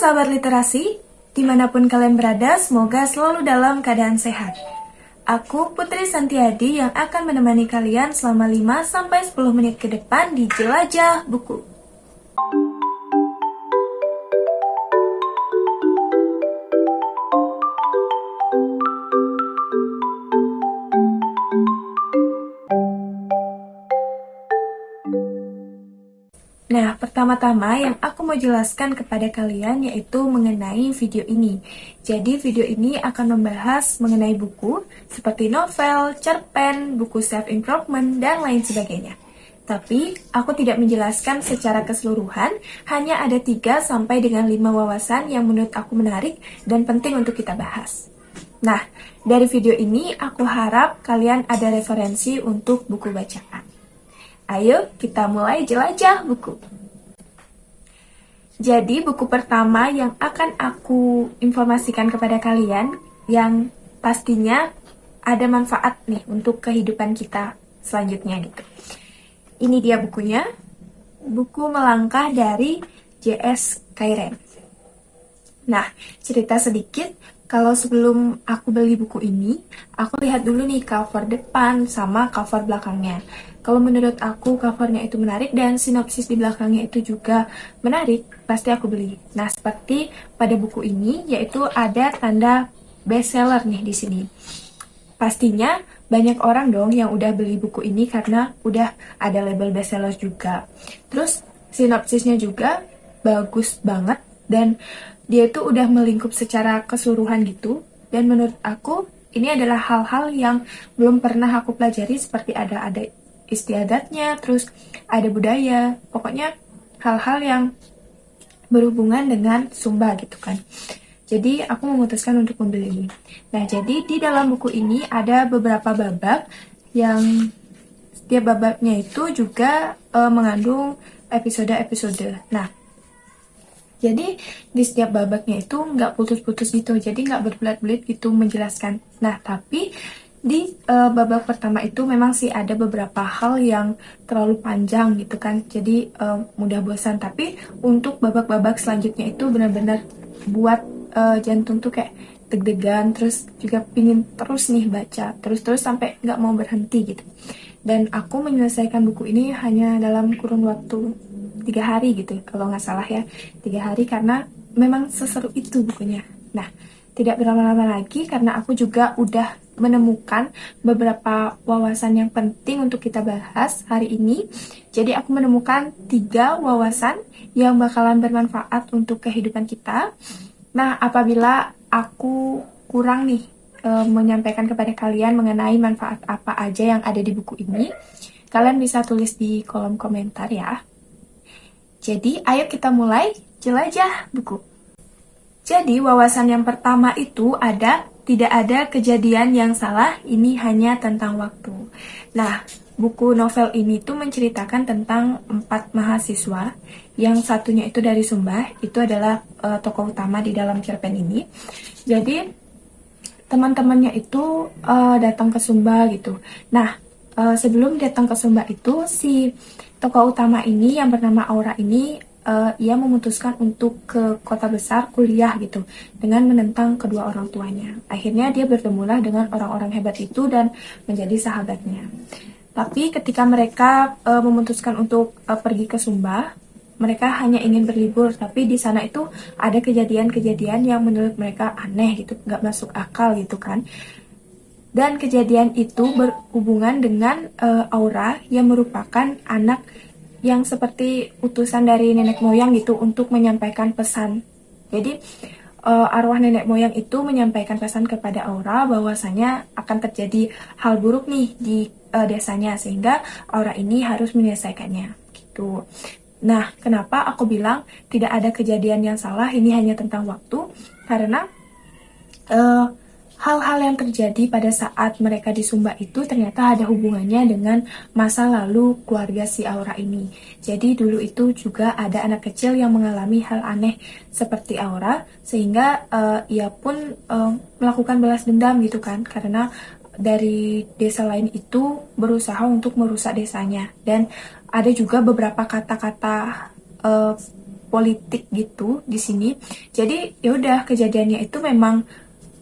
sahabat literasi, dimanapun kalian berada, semoga selalu dalam keadaan sehat. Aku Putri Santiadi yang akan menemani kalian selama 5-10 menit ke depan di Jelajah Buku. Nah, pertama-tama yang aku mau jelaskan kepada kalian yaitu mengenai video ini. Jadi, video ini akan membahas mengenai buku seperti novel, cerpen, buku self-improvement, dan lain sebagainya. Tapi, aku tidak menjelaskan secara keseluruhan, hanya ada 3 sampai dengan 5 wawasan yang menurut aku menarik dan penting untuk kita bahas. Nah, dari video ini aku harap kalian ada referensi untuk buku bacaan. Ayo kita mulai jelajah buku. Jadi buku pertama yang akan aku informasikan kepada kalian yang pastinya ada manfaat nih untuk kehidupan kita selanjutnya gitu. Ini dia bukunya, buku Melangkah dari J.S. Kyren. Nah, cerita sedikit, kalau sebelum aku beli buku ini, aku lihat dulu nih cover depan sama cover belakangnya. Kalau menurut aku covernya itu menarik dan sinopsis di belakangnya itu juga menarik, pasti aku beli. Nah, seperti pada buku ini, yaitu ada tanda bestseller nih di sini. Pastinya banyak orang dong yang udah beli buku ini karena udah ada label bestseller juga. Terus sinopsisnya juga bagus banget dan dia itu udah melingkup secara keseluruhan gitu. Dan menurut aku ini adalah hal-hal yang belum pernah aku pelajari seperti ada istiadatnya, terus ada budaya, pokoknya hal-hal yang berhubungan dengan Sumba gitu kan. Jadi aku memutuskan untuk membeli. Nah, jadi di dalam buku ini ada beberapa babak yang setiap babaknya itu juga mengandung episode-episode. Nah, jadi di setiap babaknya itu nggak putus-putus gitu, jadi nggak berbelit-belit gitu menjelaskan. Nah, tapi di babak pertama itu memang sih ada beberapa hal yang terlalu panjang gitu kan, jadi mudah bosan. Tapi untuk babak-babak selanjutnya itu benar-benar buat jantung tuh kayak deg-degan, terus juga pingin terus nih baca, terus sampai nggak mau berhenti gitu. Dan aku menyelesaikan buku ini hanya dalam kurun waktu 3 hari gitu, kalau nggak salah ya, 3 hari, karena memang seseru itu bukunya. Nah, tidak berlama-lama lagi karena aku juga udah menemukan beberapa wawasan yang penting untuk kita bahas hari ini. Jadi aku menemukan 3 wawasan yang bakalan bermanfaat untuk kehidupan kita. Nah, apabila aku kurang nih menyampaikan kepada kalian mengenai manfaat apa aja yang ada di buku ini, kalian bisa tulis di kolom komentar ya. Jadi, ayo kita mulai jelajah buku. Jadi, wawasan yang pertama itu tidak ada kejadian yang salah, ini hanya tentang waktu. Nah, buku novel ini tuh menceritakan tentang 4 mahasiswa, yang satunya itu dari Sumba, itu adalah tokoh utama di dalam cerpen ini. Jadi, teman-temannya itu datang ke Sumba gitu. Nah, sebelum datang ke Sumba itu, si tokoh utama ini yang bernama Aura ini ia memutuskan untuk ke kota besar kuliah gitu dengan menentang kedua orang tuanya. Akhirnya dia bertemulah dengan orang-orang hebat itu dan menjadi sahabatnya. Tapi ketika mereka memutuskan untuk pergi ke Sumba, mereka hanya ingin berlibur, tapi di sana itu ada kejadian-kejadian yang menurut mereka aneh gitu, nggak masuk akal gitu kan. Dan kejadian itu berhubungan dengan Aura yang merupakan anak yang seperti utusan dari nenek moyang gitu untuk menyampaikan pesan. Jadi arwah nenek moyang itu menyampaikan pesan kepada Aura bahwasanya akan terjadi hal buruk nih di desanya, sehingga Aura ini harus menyelesaikannya gitu. Nah, kenapa aku bilang tidak ada kejadian yang salah, ini hanya tentang waktu? Karena hal-hal yang terjadi pada saat mereka di Sumba itu ternyata ada hubungannya dengan masa lalu keluarga si Aura ini. Jadi dulu itu juga ada anak kecil yang mengalami hal aneh seperti Aura, sehingga ia pun melakukan balas dendam gitu kan, karena dari desa lain itu berusaha untuk merusak desanya. Dan ada juga beberapa kata-kata politik gitu di sini. Jadi ya udah, kejadiannya itu memang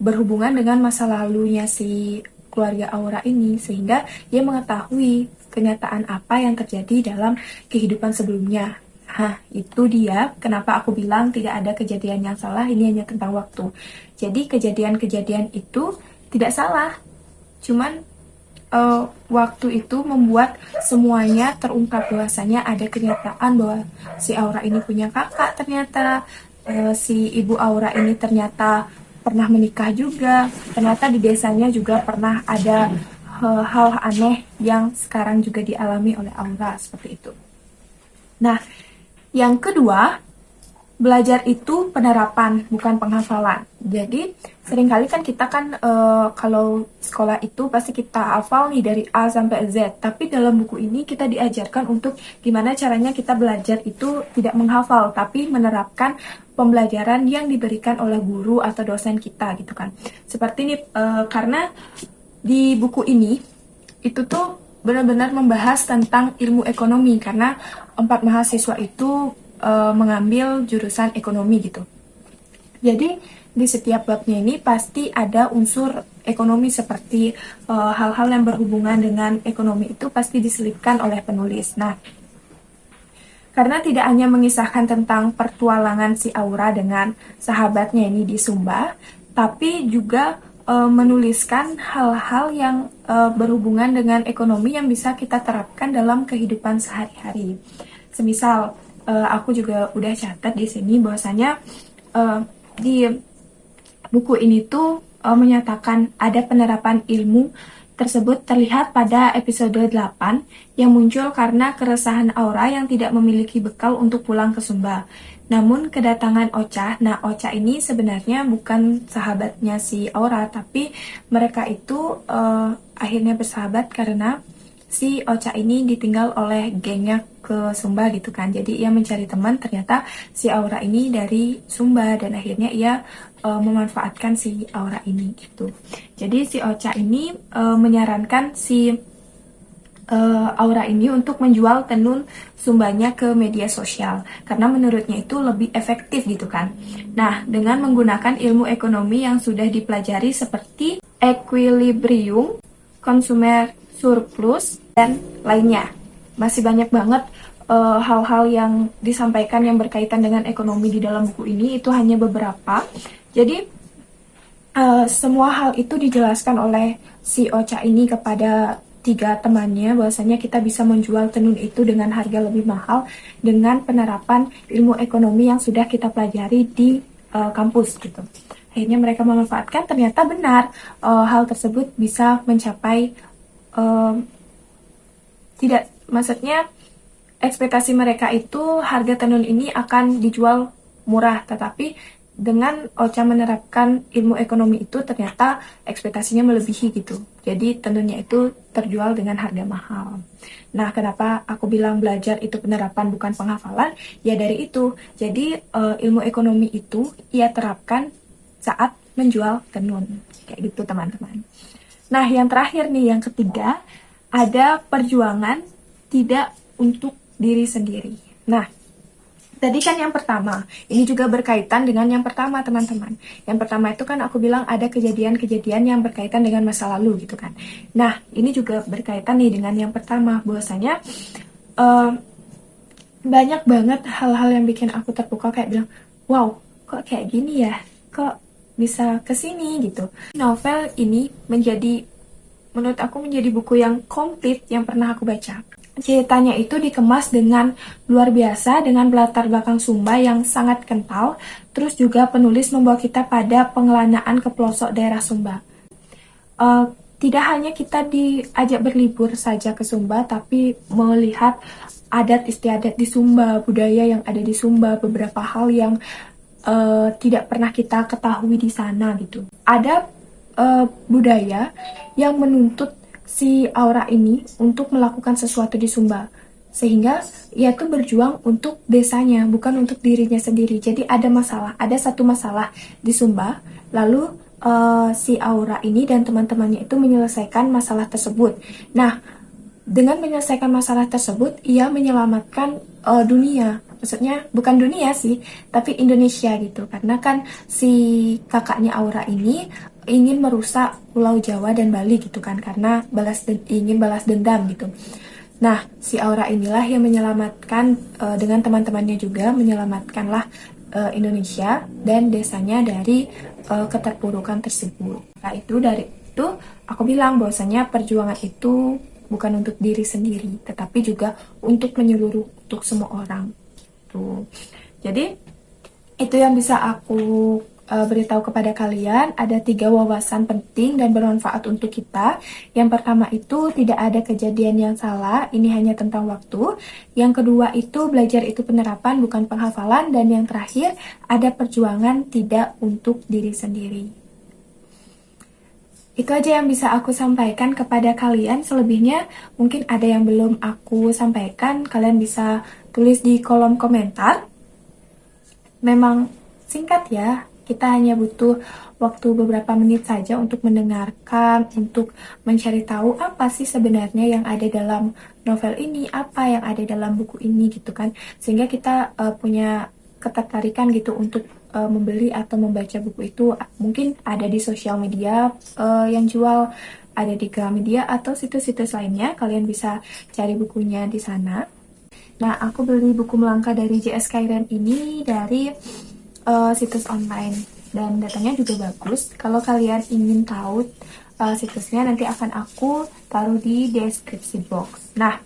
berhubungan dengan masa lalunya si keluarga Aura ini, sehingga dia mengetahui kenyataan apa yang terjadi dalam kehidupan sebelumnya. Nah, itu dia kenapa aku bilang tidak ada kejadian yang salah, ini hanya tentang waktu. Jadi kejadian-kejadian itu tidak salah, cuman waktu itu membuat semuanya terungkap bahwasanya ada kenyataan bahwa si Aura ini punya kakak ternyata, si ibu Aura ini ternyata pernah menikah juga, ternyata di desanya juga pernah ada hal aneh yang sekarang juga dialami oleh Aura seperti itu. Nah, yang kedua, belajar itu penerapan, bukan penghafalan. Jadi, seringkali kan kita kan kalau sekolah itu pasti kita hafal nih dari A sampai Z. Tapi dalam buku ini kita diajarkan untuk gimana caranya kita belajar itu tidak menghafal, tapi menerapkan pembelajaran yang diberikan oleh guru atau dosen kita gitu kan. Seperti ini, karena di buku ini itu tuh benar-benar membahas tentang ilmu ekonomi, karena 4 mahasiswa itu mengambil jurusan ekonomi gitu. Jadi di setiap babnya ini pasti ada unsur ekonomi, seperti hal-hal yang berhubungan dengan ekonomi itu pasti diselipkan oleh penulis. Nah, karena tidak hanya mengisahkan tentang pertualangan si Aura dengan sahabatnya ini di Sumba, tapi juga menuliskan hal-hal yang berhubungan dengan ekonomi yang bisa kita terapkan dalam kehidupan sehari-hari. Semisal, aku juga udah catat di sini bahwasanya di buku ini tuh menyatakan ada penerapan ilmu tersebut terlihat pada episode 8 yang muncul karena keresahan Aura yang tidak memiliki bekal untuk pulang ke Sumba. Namun kedatangan Ocha, nah Ocha ini sebenarnya bukan sahabatnya si Aura, tapi mereka itu akhirnya bersahabat karena si Ocha ini ditinggal oleh gengnya ke Sumba gitu kan. Jadi ia mencari teman, ternyata si Aura ini dari Sumba, dan akhirnya ia memanfaatkan si Aura ini gitu. Jadi si Ocha ini menyarankan si Aura ini untuk menjual tenun Sumbanya ke media sosial karena menurutnya itu lebih efektif gitu kan. Nah, dengan menggunakan ilmu ekonomi yang sudah dipelajari seperti equilibrium, consumer surplus, dan lainnya. Masih banyak banget hal-hal yang disampaikan yang berkaitan dengan ekonomi di dalam buku ini, itu hanya beberapa. Jadi semua hal itu dijelaskan oleh si Ocha ini kepada 3 temannya, bahwasanya kita bisa menjual tenun itu dengan harga lebih mahal dengan penerapan ilmu ekonomi yang sudah kita pelajari di kampus gitu. Akhirnya mereka memanfaatkan, ternyata benar hal tersebut bisa mencapai tidak, maksudnya ekspektasi mereka itu harga tenun ini akan dijual murah, tetapi dengan Ocha menerapkan ilmu ekonomi itu ternyata ekspektasinya melebihi gitu. Jadi tenunnya itu terjual dengan harga mahal. Nah, kenapa aku bilang belajar itu penerapan bukan penghafalan? Ya dari itu. Jadi ilmu ekonomi itu ia terapkan saat menjual tenun. Kayak gitu teman-teman. Nah, yang terakhir nih, yang ketiga, ada perjuangan tidak untuk diri sendiri. Nah, tadi kan yang pertama, ini juga berkaitan dengan yang pertama teman-teman. Yang pertama itu kan aku bilang ada kejadian-kejadian yang berkaitan dengan masa lalu gitu kan. Nah, ini juga berkaitan nih dengan yang pertama, bahwasanya banyak banget hal-hal yang bikin aku terpukau, kayak bilang, wow, kok kayak gini ya? Kok bisa kesini gitu. Novel ini menurut aku menjadi buku yang komplit yang pernah aku baca. Ceritanya itu dikemas dengan luar biasa, dengan latar belakang Sumba yang sangat kental. Terus juga penulis membawa kita pada pengelanaan ke pelosok daerah Sumba. Tidak hanya kita diajak berlibur saja ke Sumba, tapi melihat adat istiadat di Sumba, budaya yang ada di Sumba, beberapa hal yang tidak pernah kita ketahui di sana gitu. Ada budaya yang menuntut si Aura ini untuk melakukan sesuatu di Sumba, sehingga ia tuh berjuang untuk desanya, bukan untuk dirinya sendiri. Jadi ada satu masalah di Sumba, lalu si Aura ini dan teman-temannya itu menyelesaikan masalah tersebut. Nah, dengan menyelesaikan masalah tersebut, ia menyelamatkan dunia. maksudnya bukan dunia sih, tapi Indonesia gitu. Karena kan si kakaknya Aura ini ingin merusak Pulau Jawa dan Bali gitu kan, karena ingin balas dendam gitu. Nah, si Aura inilah yang menyelamatkan dengan teman-temannya juga menyelamatkanlah Indonesia dan desanya dari keterpurukan tersebut. Nah, dari itu aku bilang bahwasanya perjuangan itu bukan untuk diri sendiri, tetapi juga untuk menyeluruh untuk semua orang. Tuh. Jadi itu yang bisa aku beritahu kepada kalian. Ada 3 wawasan penting dan bermanfaat untuk kita. Yang pertama itu tidak ada kejadian yang salah, ini hanya tentang waktu. Yang kedua itu belajar itu penerapan bukan penghafalan. Dan yang terakhir ada perjuangan tidak untuk diri sendiri. Itu aja yang bisa aku sampaikan kepada kalian. Selebihnya mungkin ada yang belum aku sampaikan, kalian bisa tulis di kolom komentar. Memang singkat ya, kita hanya butuh waktu beberapa menit saja untuk mendengarkan, untuk mencari tahu apa sih sebenarnya yang ada dalam novel ini, apa yang ada dalam buku ini gitu kan. Sehingga kita punya ketertarikan gitu untuk membeli atau membaca buku itu. Mungkin ada di sosial media yang jual, ada di Gramedia atau situs-situs lainnya. Kalian bisa cari bukunya di sana. Nah, aku beli buku Melangkah dari J.S. Kyren ini dari situs online dan datanya juga bagus. Kalau kalian ingin tahu situsnya, nanti akan aku taruh di deskripsi box. Nah,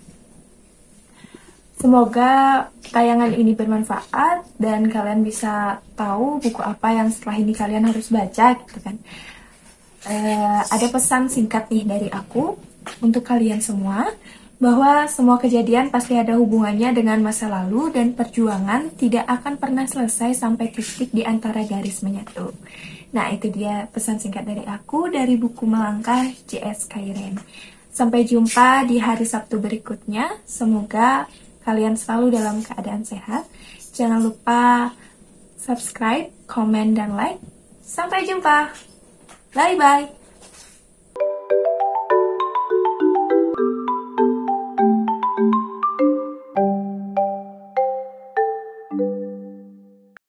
semoga tayangan ini bermanfaat dan kalian bisa tahu buku apa yang setelah ini kalian harus baca gitu kan. Ada pesan singkat nih dari aku untuk kalian semua, bahwa semua kejadian pasti ada hubungannya dengan masa lalu dan perjuangan tidak akan pernah selesai sampai titik di antara garis menyatu. Nah, itu dia pesan singkat dari aku dari buku Melangkah J.S. Kyren. Sampai jumpa di hari Sabtu berikutnya. Semoga kalian selalu dalam keadaan sehat. Jangan lupa subscribe, komen, dan like. Sampai jumpa. Bye-bye.